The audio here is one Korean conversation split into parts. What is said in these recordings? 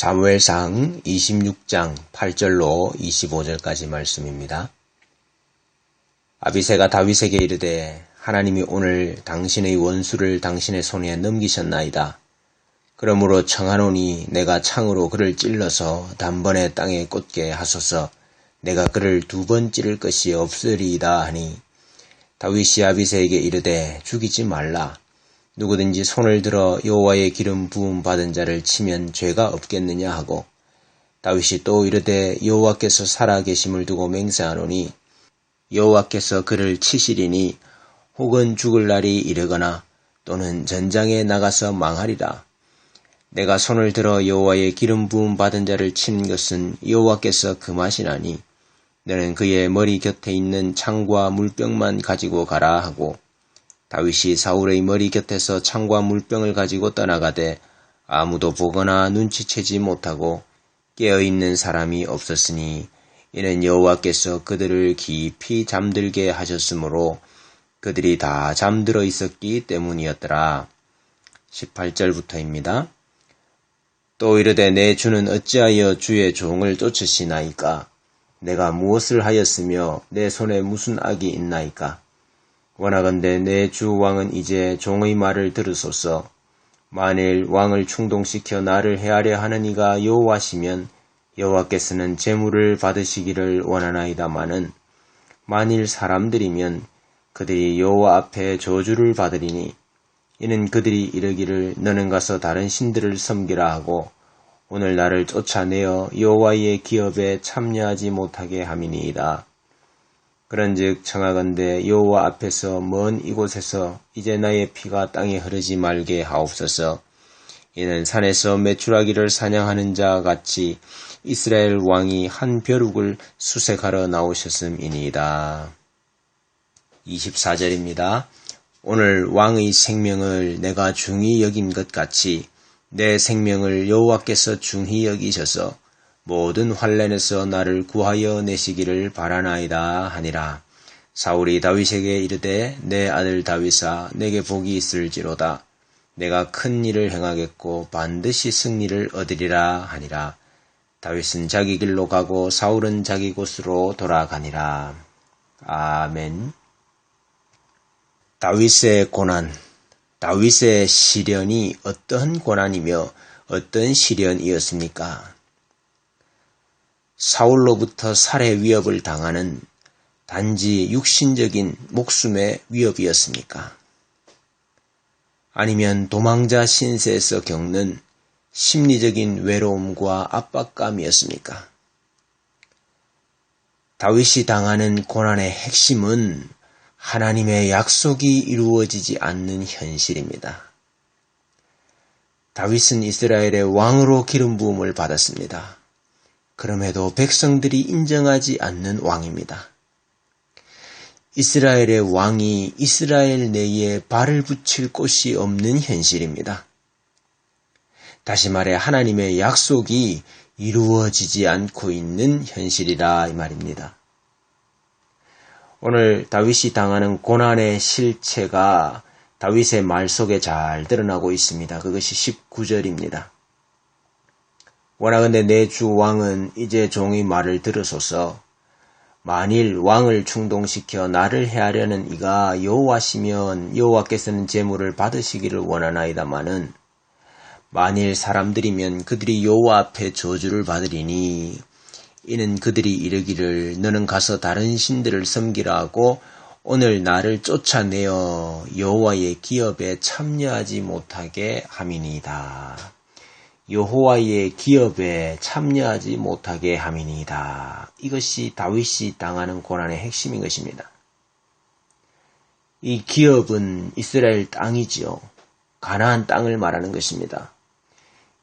사무엘상 26장 8절로 25절까지 말씀입니다. 아비새가 다윗에게 이르되 하나님이 오늘 당신의 원수를 당신의 손에 넘기셨나이다. 그러므로 청하노니 내가 창으로 그를 찔러서 단번에 땅에 꽂게 하소서. 내가 그를 2번 찌를 것이 없으리이다 하니 다윗이 아비새에게 이르되 죽이지 말라. 누구든지 손을 들어 여호와의 기름 부음 받은 자를 치면 죄가 없겠느냐 하고 다윗이 또 이르되 여호와께서 살아계심을 두고 맹세하노니 여호와께서 그를 치시리니 혹은 죽을 날이 이르거나 또는 전장에 나가서 망하리라. 내가 손을 들어 여호와의 기름 부음 받은 자를 치는 것은 여호와께서 금하시나니 너는 그의 머리 곁에 있는 창과 물병만 가지고 가라 하고 다윗이 사울의 머리 곁에서 창과 물병을 가지고 떠나가되 아무도 보거나 눈치채지 못하고 깨어있는 사람이 없었으니 이는 여호와께서 그들을 깊이 잠들게 하셨으므로 그들이 다 잠들어 있었기 때문이었더라. 18절부터입니다. 또 이르되 내 주는 어찌하여 주의 종을 쫓으시나이까? 내가 무엇을 하였으며 내 손에 무슨 악이 있나이까? 원하건대 내 주 왕은 이제 종의 말을 들으소서. 만일 왕을 충동시켜 나를 해하려 하는 이가 여호와시면 여호와께서는 재물을 받으시기를 원하나이다마는 만일 사람들이면 그들이 여호와 앞에 저주를 받으리니 이는 그들이 이르기를 너는 가서 다른 신들을 섬기라 하고 오늘 나를 쫓아내어 여호와의 기업에 참여하지 못하게 함이니이다. 그런즉 청하건대 여호와 앞에서 먼 이곳에서 이제 나의 피가 땅에 흐르지 말게 하옵소서. 이는 산에서 메추라기를 사냥하는 자 같이 이스라엘 왕이 한 벼룩을 수색하러 나오셨음이니이다. 24절입니다. 오늘 왕의 생명을 내가 중히 여긴 것 같이 내 생명을 여호와께서 중히 여기셔서 모든 환난에서 나를 구하여 내시기를 바라나이다 하니라. 사울이 다윗에게 이르되 내 아들 다윗아 내게 복이 있을지로다. 내가 큰 일을 행하겠고 반드시 승리를 얻으리라 하니라. 다윗은 자기 길로 가고 사울은 자기 곳으로 돌아가니라. 아멘. 다윗의 고난, 다윗의 시련이 어떤 고난이며 어떤 시련이었습니까? 사울로부터 살해 위협을 당하는 단지 육신적인 목숨의 위협이었습니까? 아니면 도망자 신세에서 겪는 심리적인 외로움과 압박감이었습니까? 다윗이 당하는 고난의 핵심은 하나님의 약속이 이루어지지 않는 현실입니다. 다윗은 이스라엘의 왕으로 기름 부음을 받았습니다. 그럼에도 백성들이 인정하지 않는 왕입니다. 이스라엘의 왕이 이스라엘 내에 발을 붙일 곳이 없는 현실입니다. 다시 말해 하나님의 약속이 이루어지지 않고 있는 현실이라 이 말입니다. 오늘 다윗이 당하는 고난의 실체가 다윗의 말 속에 잘 드러나고 있습니다. 그것이 19절입니다. 원하건대 내 주 왕은 이제 종의 말을 들으소서. 만일 왕을 충동시켜 나를 해하려는 이가 여호와시면 여호와께서는 재물을 받으시기를 원하나이다마는 만일 사람들이면 그들이 여호와 앞에 저주를 받으리니 이는 그들이 이르기를 너는 가서 다른 신들을 섬기라 하고 오늘 나를 쫓아내어 여호와의 기업에 참여하지 못하게 함이니이다. 여호와의 기업에 참여하지 못하게 함이니이다. 이것이 다윗이 당하는 고난의 핵심인 것입니다. 이 기업은 이스라엘 땅이지요. 가나안 땅을 말하는 것입니다.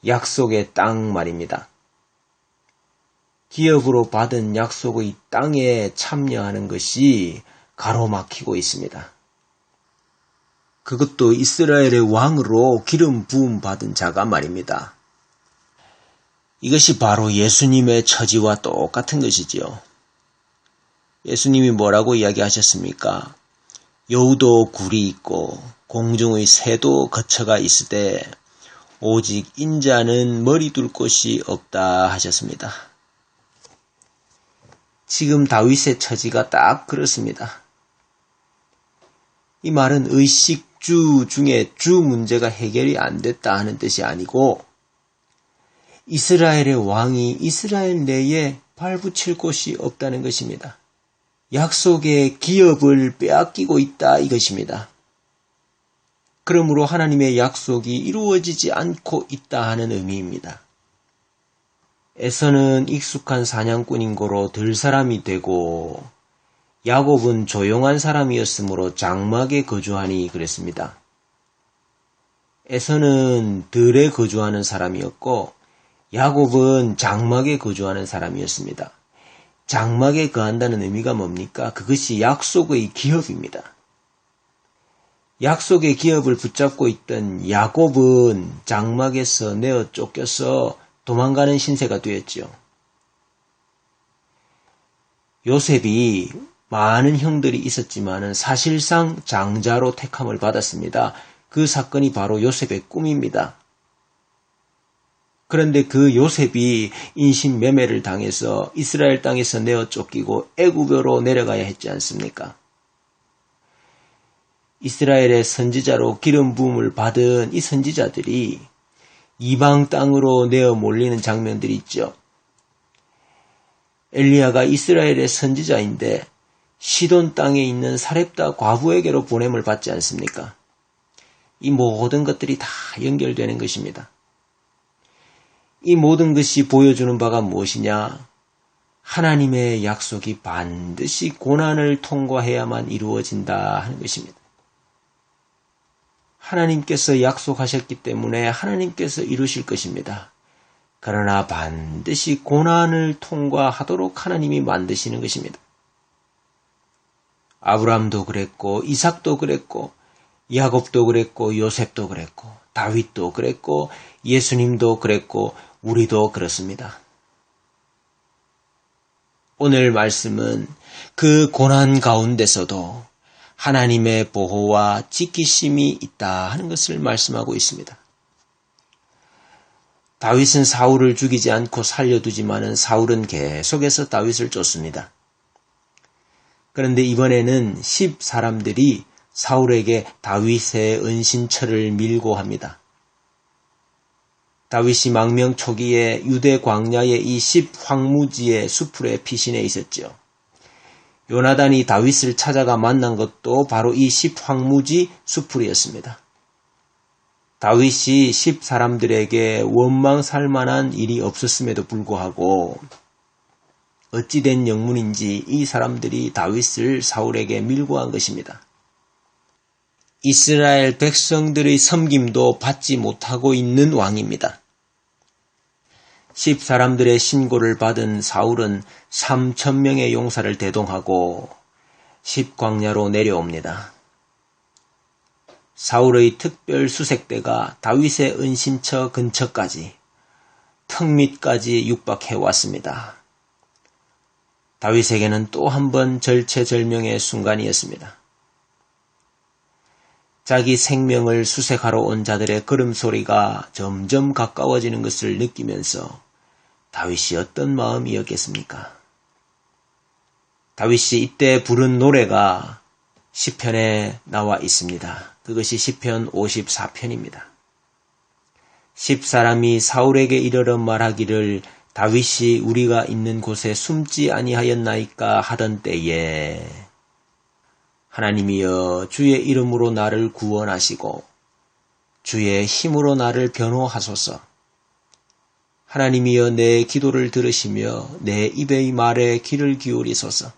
약속의 땅 말입니다. 기업으로 받은 약속의 땅에 참여하는 것이 가로막히고 있습니다. 그것도 이스라엘의 왕으로 기름 부음 받은 자가 말입니다. 이것이 바로 예수님의 처지와 똑같은 것이지요. 예수님이 뭐라고 이야기하셨습니까? 여우도 굴이 있고 공중의 새도 거처가 있으되 오직 인자는 머리 둘 곳이 없다 하셨습니다. 지금 다윗의 처지가 딱 그렇습니다. 이 말은 의식주 중에 주 문제가 해결이 안 됐다 하는 뜻이 아니고 이스라엘의 왕이 이스라엘 내에 발붙일 곳이 없다는 것입니다. 약속의 기업을 빼앗기고 있다 이것입니다. 그러므로 하나님의 약속이 이루어지지 않고 있다 하는 의미입니다. 에서는 익숙한 사냥꾼인고로 들 사람이 되고 야곱은 조용한 사람이었으므로 장막에 거주하니 그랬습니다. 에서는 들에 거주하는 사람이었고 야곱은 장막에 거주하는 사람이었습니다. 장막에 거한다는 의미가 뭡니까? 그것이 약속의 기업입니다. 약속의 기업을 붙잡고 있던 야곱은 장막에서 내어 쫓겨서 도망가는 신세가 되었지요. 요셉이 많은 형들이 있었지만 사실상 장자로 택함을 받았습니다. 그 사건이 바로 요셉의 꿈입니다. 그런데 그 요셉이 인신매매를 당해서 이스라엘 땅에서 내어 쫓기고 애굽으로 내려가야 했지 않습니까? 이스라엘의 선지자로 기름 부음을 받은 이 선지자들이 이방 땅으로 내어 몰리는 장면들이 있죠. 엘리야가 이스라엘의 선지자인데 시돈 땅에 있는 사렙다 과부에게로 보냄을 받지 않습니까? 이 모든 것들이 다 연결되는 것입니다. 이 모든 것이 보여주는 바가 무엇이냐? 하나님의 약속이 반드시 고난을 통과해야만 이루어진다 하는 것입니다. 하나님께서 약속하셨기 때문에 하나님께서 이루실 것입니다. 그러나 반드시 고난을 통과하도록 하나님이 만드시는 것입니다. 아브라함도 그랬고 이삭도 그랬고 야곱도 그랬고 요셉도 그랬고 다윗도 그랬고 예수님도 그랬고 우리도 그렇습니다. 오늘 말씀은 그 고난 가운데서도 하나님의 보호와 지키심이 있다 하는 것을 말씀하고 있습니다. 다윗은 사울을 죽이지 않고 살려두지만은 사울은 계속해서 다윗을 쫓습니다. 그런데 이번에는 10사람들이 사울에게 다윗의 은신처를 밀고 합니다. 다윗이 망명 초기에 유대 광야의 이 10황무지의 수풀에 피신해 있었죠. 요나단이 다윗을 찾아가 만난 것도 바로 이 10황무지 수풀이었습니다. 다윗이 10사람들에게 원망살 만한 일이 없었음에도 불구하고 어찌된 영문인지 이 사람들이 다윗을 사울에게 밀고 한 것입니다. 이스라엘 백성들의 섬김도 받지 못하고 있는 왕입니다. 10사람들의 신고를 받은 사울은 3,000명의 용사를 대동하고 10광야로 내려옵니다. 사울의 특별 수색대가 다윗의 은신처 근처까지 턱 밑까지 육박해 왔습니다. 다윗에게는 또 한 번 절체절명의 순간이었습니다. 자기 생명을 수색하러 온 자들의 걸음소리가 점점 가까워지는 것을 느끼면서 다윗이 어떤 마음이었겠습니까? 다윗이 이때 부른 노래가 시편에 나와 있습니다. 그것이 시편 54편입니다. 10사람이 사울에게 이르러 말하기를 다윗이 우리가 있는 곳에 숨지 아니하였나이까 하던 때에 하나님이여 주의 이름으로 나를 구원하시고 주의 힘으로 나를 변호하소서. 하나님이여 내 기도를 들으시며 내 입의 말에 귀를 기울이소서.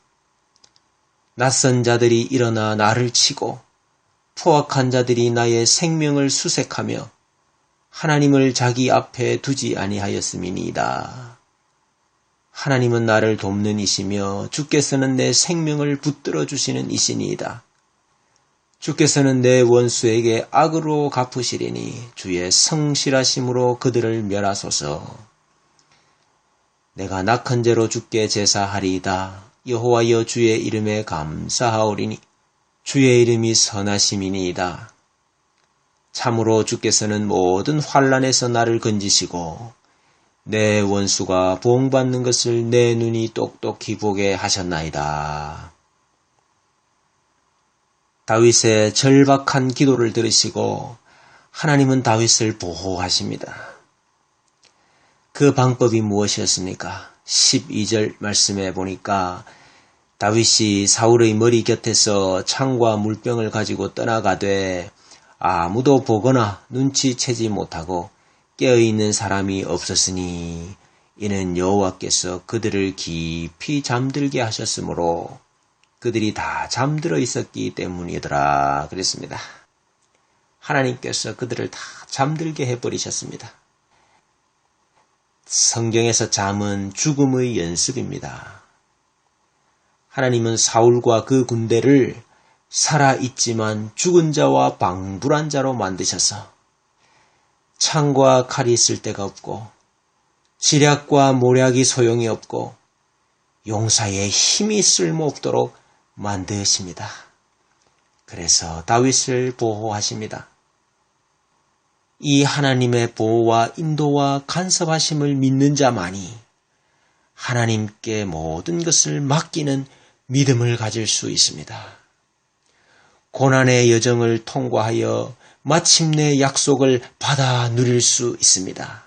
낯선 자들이 일어나 나를 치고 포악한 자들이 나의 생명을 수색하며 하나님을 자기 앞에 두지 아니하였음이니이다. 하나님은 나를 돕는 이시며 주께서는 내 생명을 붙들어 주시는 이시니이다. 주께서는 내 원수에게 악으로 갚으시리니 주의 성실하심으로 그들을 멸하소서. 내가 낙한 죄로 주께 제사하리이다. 여호와여 주의 이름에 감사하오리니 주의 이름이 선하심이니이다. 참으로 주께서는 모든 환난에서 나를 건지시고 내 원수가 보응받는 것을 내 눈이 똑똑히 보게 하셨나이다. 다윗의 절박한 기도를 들으시고 하나님은 다윗을 보호하십니다. 그 방법이 무엇이었습니까? 12절 말씀에 보니까 다윗이 사울의 머리 곁에서 창과 물병을 가지고 떠나가되 아무도 보거나 눈치채지 못하고 깨어있는 사람이 없었으니 이는 여호와께서 그들을 깊이 잠들게 하셨으므로 그들이 다 잠들어 있었기 때문이더라 그랬습니다. 하나님께서 그들을 다 잠들게 해버리셨습니다. 성경에서 잠은 죽음의 연습입니다. 하나님은 사울과 그 군대를 살아있지만 죽은 자와 방불한 자로 만드셔서 창과 칼이 쓸 데가 없고 지략과 모략이 소용이 없고 용사의 힘이 쓸모없도록 만드십니다. 그래서 다윗을 보호하십니다. 이 하나님의 보호와 인도와 간섭하심을 믿는 자만이 하나님께 모든 것을 맡기는 믿음을 가질 수 있습니다. 고난의 여정을 통과하여 마침내 약속을 받아 누릴 수 있습니다.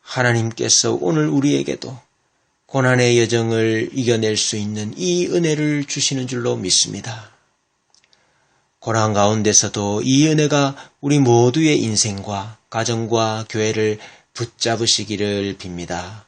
하나님께서 오늘 우리에게도 고난의 여정을 이겨낼 수 있는 이 은혜를 주시는 줄로 믿습니다. 고난 가운데서도 이 은혜가 우리 모두의 인생과 가정과 교회를 붙잡으시기를 빕니다.